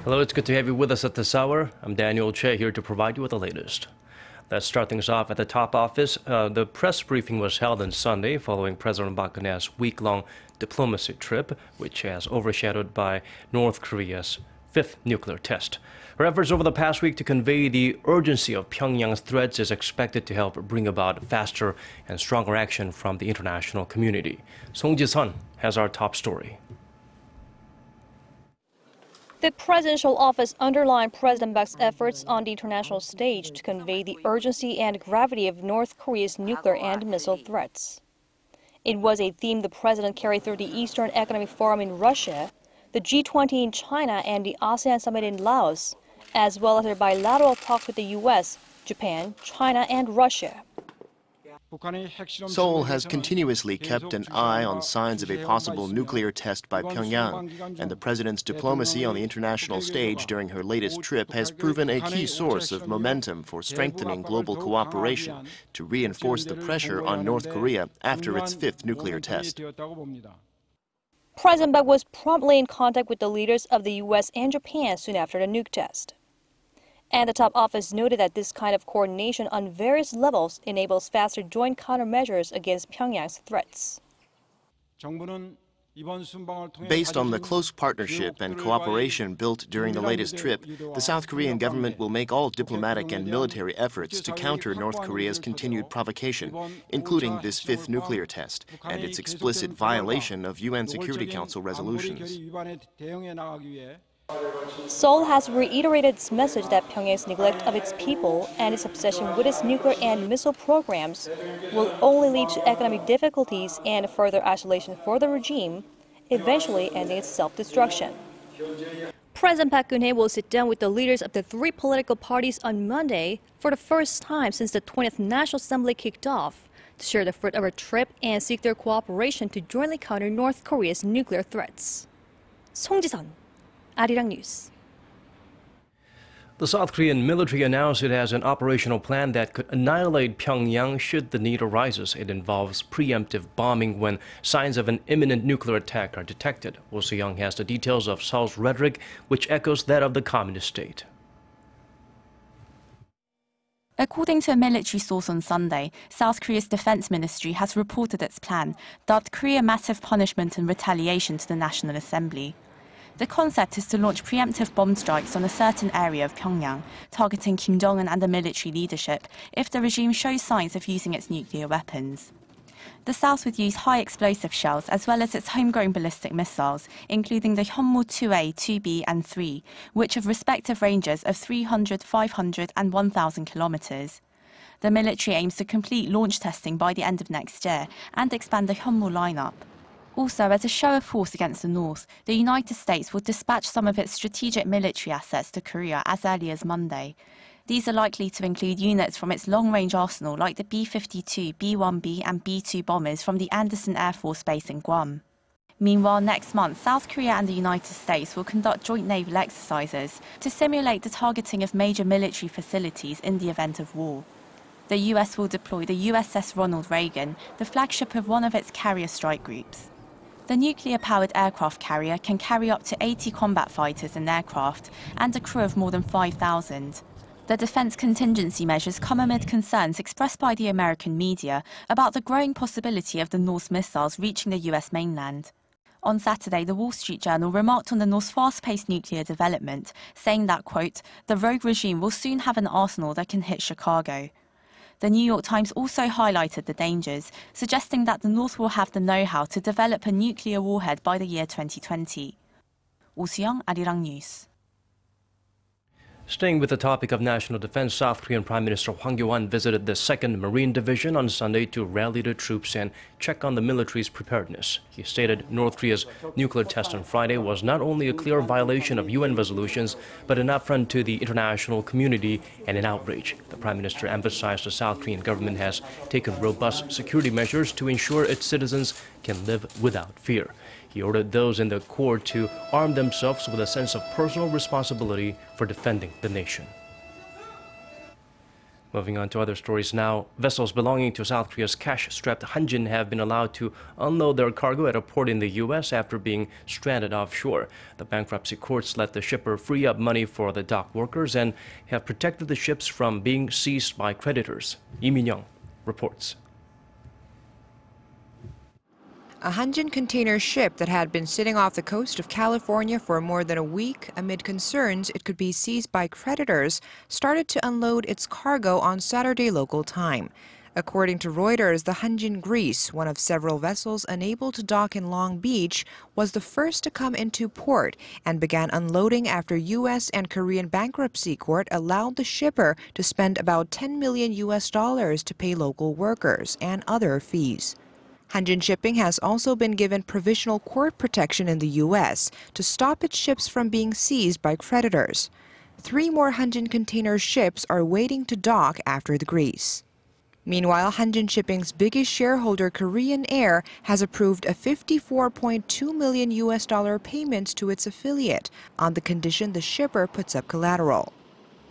Hello, it's good to have you with us at this hour. I'm Daniel Che here to provide you with the latest. Let's start things off at the top office. The press briefing was held on Sunday following President Park Geun-hye's week-long diplomacy trip, which has overshadowed by North Korea's fifth nuclear test. Her efforts over the past week to convey the urgency of Pyongyang's threats is expected to help bring about faster and stronger action from the international community. Song Ji-sun has our top story. The presidential office underlined President Park's efforts on the international stage to convey the urgency and gravity of North Korea's nuclear and missile threats. It was a theme the president carried through the Eastern Economic Forum in Russia, the G20 in China, and the ASEAN summit in Laos, as well as their bilateral talks with the U.S., Japan, China, and Russia. Seoul has continuously kept an eye on signs of a possible nuclear test by Pyongyang, and the president's diplomacy on the international stage during her latest trip has proven a key source of momentum for strengthening global cooperation to reinforce the pressure on North Korea after its fifth nuclear test. President Park was promptly in contact with the leaders of the U.S. and Japan soon after the nuke test. And the top office noted that this kind of coordination on various levels enables faster joint countermeasures against Pyongyang's threats. Based on the close partnership and cooperation built during the latest trip, the South Korean government will make all diplomatic and military efforts to counter North Korea's continued provocation, including this fifth nuclear test and its explicit violation of UN Security Council resolutions. Seoul has reiterated its message that Pyongyang's neglect of its people and its obsession with its nuclear and missile programs will only lead to economic difficulties and further isolation for the regime, eventually ending its self-destruction. President Park Geun-hye will sit down with the leaders of the three political parties on Monday for the first time since the 20th National Assembly kicked off to share the fruit of her trip and seek their cooperation to jointly counter North Korea's nuclear threats. Song Ji-sun, Arirang News. The South Korean military announced it has an operational plan that could annihilate Pyongyang should the need arises. It involves preemptive bombing when signs of an imminent nuclear attack are detected. Woo Se-young has the details of Seoul's rhetoric, which echoes that of the communist state. According to a military source on Sunday, South Korea's defense ministry has reported its plan, dubbed Korea Massive Punishment and Retaliation to the National Assembly. The concept is to launch preemptive bomb strikes on a certain area of Pyongyang, targeting Kim Jong-un and the military leadership if the regime shows signs of using its nuclear weapons. The South would use high explosive shells as well as its homegrown ballistic missiles, including the Hyunmoo 2A, 2B and 3, which have respective ranges of 300, 500 and 1,000 kilometers. The military aims to complete launch testing by the end of next year and expand the Hyunmoo lineup. Also, as a show of force against the North, the United States will dispatch some of its strategic military assets to Korea as early as Monday. These are likely to include units from its long-range arsenal like the B-52, B-1B and B-2 bombers from the Andersen Air Force Base in Guam. Meanwhile, next month, South Korea and the United States will conduct joint naval exercises to simulate the targeting of major military facilities in the event of war. The US will deploy the USS Ronald Reagan, the flagship of one of its carrier strike groups. The nuclear-powered aircraft carrier can carry up to 80 combat fighters and aircraft and a crew of more than 5,000. The defense contingency measures come amid concerns expressed by the American media about the growing possibility of the North's missiles reaching the US mainland. On Saturday, the Wall Street Journal remarked on the North's fast-paced nuclear development, saying that, quote, the rogue regime will soon have an arsenal that can hit Chicago. The New York Times also highlighted the dangers, suggesting that the North will have the know-how to develop a nuclear warhead by the year 2020. Woo Se-young, Arirang News. Staying with the topic of national defense, South Korean Prime Minister Hwang Kyo-ahn visited the 2nd Marine Division on Sunday to rally the troops and check on the military's preparedness. He stated North Korea's nuclear test on Friday was not only a clear violation of UN resolutions, but an affront to the international community and an outrage. The Prime Minister emphasized the South Korean government has taken robust security measures to ensure its citizens can live without fear. He ordered those in the court to arm themselves with a sense of personal responsibility for defending the nation. Moving on to other stories now, vessels belonging to South Korea's cash-strapped Hanjin have been allowed to unload their cargo at a port in the U.S. after being stranded offshore. The bankruptcy courts let the shipper free up money for the dock workers and have protected the ships from being seized by creditors. Lee Min-young reports. A Hanjin container ship that had been sitting off the coast of California for more than a week amid concerns it could be seized by creditors started to unload its cargo on Saturday local time. According to Reuters, the Hanjin Greece, one of several vessels unable to dock in Long Beach, was the first to come into port and began unloading after U.S. and Korean bankruptcy court allowed the shipper to spend about $10 million to pay local workers and other fees. Hanjin Shipping has also been given provisional court protection in the U.S. to stop its ships from being seized by creditors. 3 more Hanjin container ships are waiting to dock after the Greece. Meanwhile, Hanjin Shipping's biggest shareholder, Korean Air, has approved a $54.2 million payment to its affiliate on the condition the shipper puts up collateral.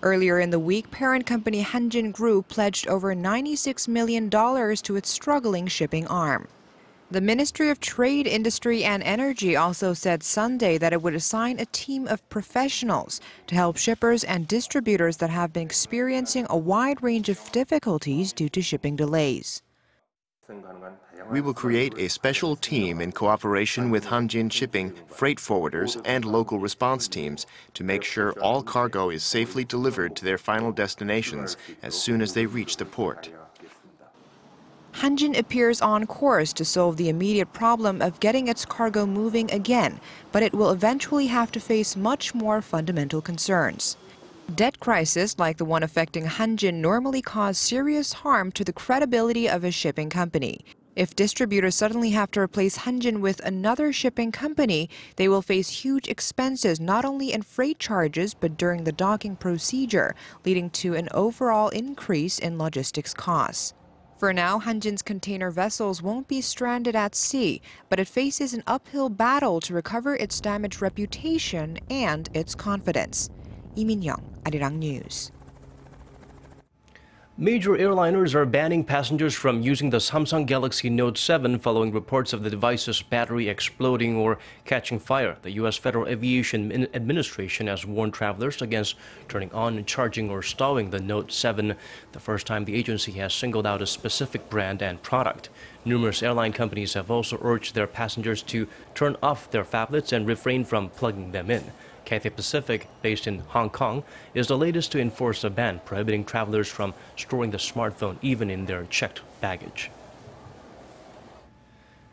Earlier in the week, parent company Hanjin Group pledged over $96 million to its struggling shipping arm. The Ministry of Trade, Industry and Energy also said Sunday that it would assign a team of professionals to help shippers and distributors that have been experiencing a wide range of difficulties due to shipping delays. We will create a special team in cooperation with Hanjin Shipping, freight forwarders, and local response teams to make sure all cargo is safely delivered to their final destinations as soon as they reach the port. Hanjin appears on course to solve the immediate problem of getting its cargo moving again, but it will eventually have to face much more fundamental concerns. Debt crises like the one affecting Hanjin normally cause serious harm to the credibility of a shipping company. If distributors suddenly have to replace Hanjin with another shipping company, they will face huge expenses not only in freight charges but during the docking procedure, leading to an overall increase in logistics costs. For now, Hanjin's container vessels won't be stranded at sea, but it faces an uphill battle to recover its damaged reputation and its confidence. Lee Min-young, Arirang News. Major airliners are banning passengers from using the Samsung Galaxy Note 7 following reports of the device's battery exploding or catching fire. The U.S. Federal Aviation Administration has warned travelers against turning on, charging, or stowing the Note 7, the first time the agency has singled out a specific brand and product. Numerous airline companies have also urged their passengers to turn off their phablets and refrain from plugging them in. Cathay Pacific, based in Hong Kong, is the latest to enforce a ban prohibiting travelers from storing the smartphone even in their checked baggage.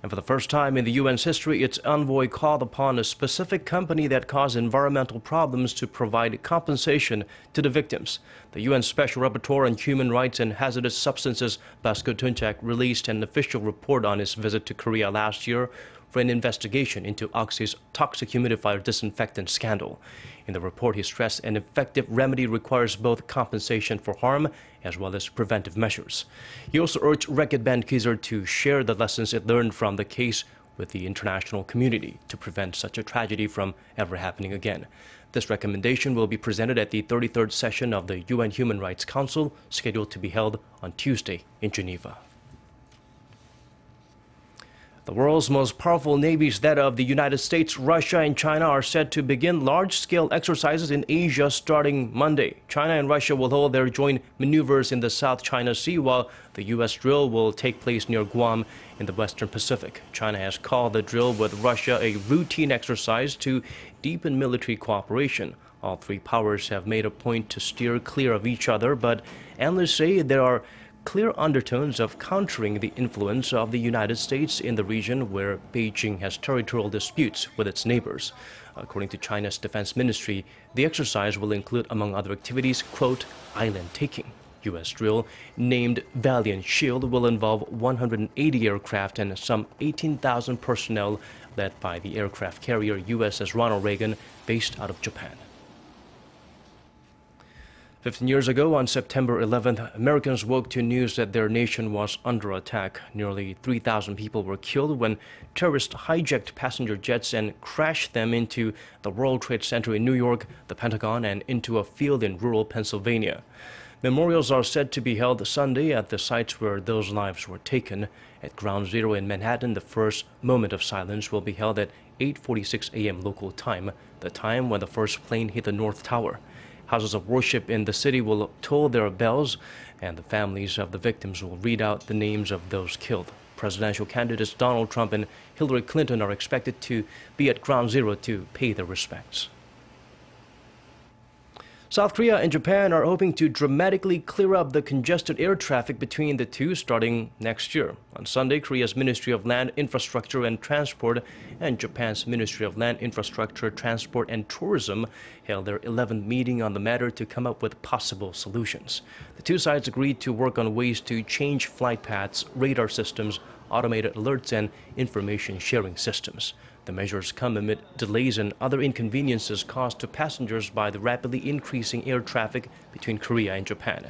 And for the first time in the UN's history, its envoy called upon a specific company that caused environmental problems to provide compensation to the victims. The UN Special Rapporteur on Human Rights and Hazardous Substances, Basko Tunchak, released an official report on his visit to Korea last year for an investigation into Oxy's toxic humidifier disinfectant scandal. In the report, he stressed an effective remedy requires both compensation for harm as well as preventive measures. He also urged Reckitt Benckiser to share the lessons it learned from the case with the international community to prevent such a tragedy from ever happening again. This recommendation will be presented at the 33rd session of the UN Human Rights Council, scheduled to be held on Tuesday in Geneva. The world's most powerful navies, that of the United States, Russia, and China, are set to begin large-scale exercises in Asia starting Monday. China and Russia will hold their joint maneuvers in the South China Sea, while the U.S. drill will take place near Guam in the Western Pacific. China has called the drill with Russia a routine exercise to deepen military cooperation. All three powers have made a point to steer clear of each other, but analysts say there are clear undertones of countering the influence of the United States in the region where Beijing has territorial disputes with its neighbors. According to China's defense ministry, the exercise will include, among other activities, quote, island taking. U.S. drill, named Valiant Shield, will involve 180 aircraft and some 18,000 personnel led by the aircraft carrier USS Ronald Reagan, based out of Japan. 15 years ago, on September 11th, Americans woke to news that their nation was under attack. Nearly 3,000 people were killed when terrorists hijacked passenger jets and crashed them into the World Trade Center in New York, the Pentagon, and into a field in rural Pennsylvania. Memorials are said to be held Sunday at the sites where those lives were taken. At Ground Zero in Manhattan, the first moment of silence will be held at 8:46 a.m. local time, the time when the first plane hit the North Tower. Houses of worship in the city will toll their bells, and the families of the victims will read out the names of those killed. Presidential candidates Donald Trump and Hillary Clinton are expected to be at Ground Zero to pay their respects. South Korea and Japan are hoping to dramatically clear up the congested air traffic between the two starting next year. On Sunday, Korea's Ministry of Land, Infrastructure and Transport and Japan's Ministry of Land, Infrastructure, Transport and Tourism held their 11th meeting on the matter to come up with possible solutions. The two sides agreed to work on ways to change flight paths, radar systems, automated alerts and information sharing systems. The measures come amid delays and other inconveniences caused to passengers by the rapidly increasing air traffic between Korea and Japan.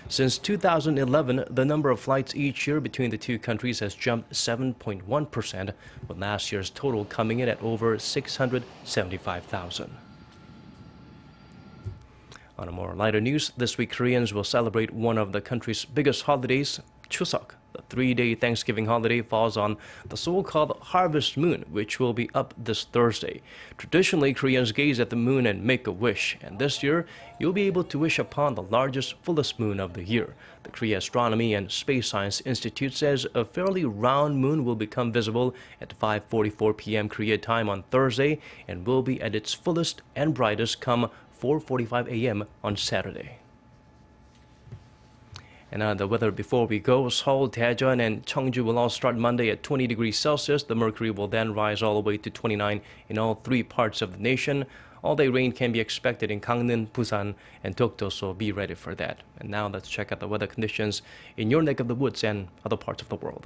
Since 2011, the number of flights each year between the two countries has jumped 7.1%, with last year's total coming in at over 675,000. On a more lighter news, this week Koreans will celebrate one of the country's biggest holidays, Chuseok. The 3-day Thanksgiving holiday falls on the so-called harvest moon, which will be up this Thursday. Traditionally, Koreans gaze at the moon and make a wish, and this year, you'll be able to wish upon the largest, fullest moon of the year. The Korea Astronomy and Space Science Institute says a fairly round moon will become visible at 5:44 p.m. Korea time on Thursday and will be at its fullest and brightest come 4:45 a.m. on Saturday. And the weather before we go, Seoul, Daejeon, and Cheongju will all start Monday at 20 degrees Celsius. The mercury will then rise all the way to 29 in all three parts of the nation. All-day rain can be expected in Gangneung, Busan, and Dokdo, so be ready for that. And now let's check out the weather conditions in your neck of the woods and other parts of the world.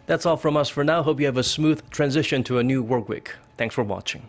That's all from us for now. Hope you have a smooth transition to a new work week. Thanks for watching.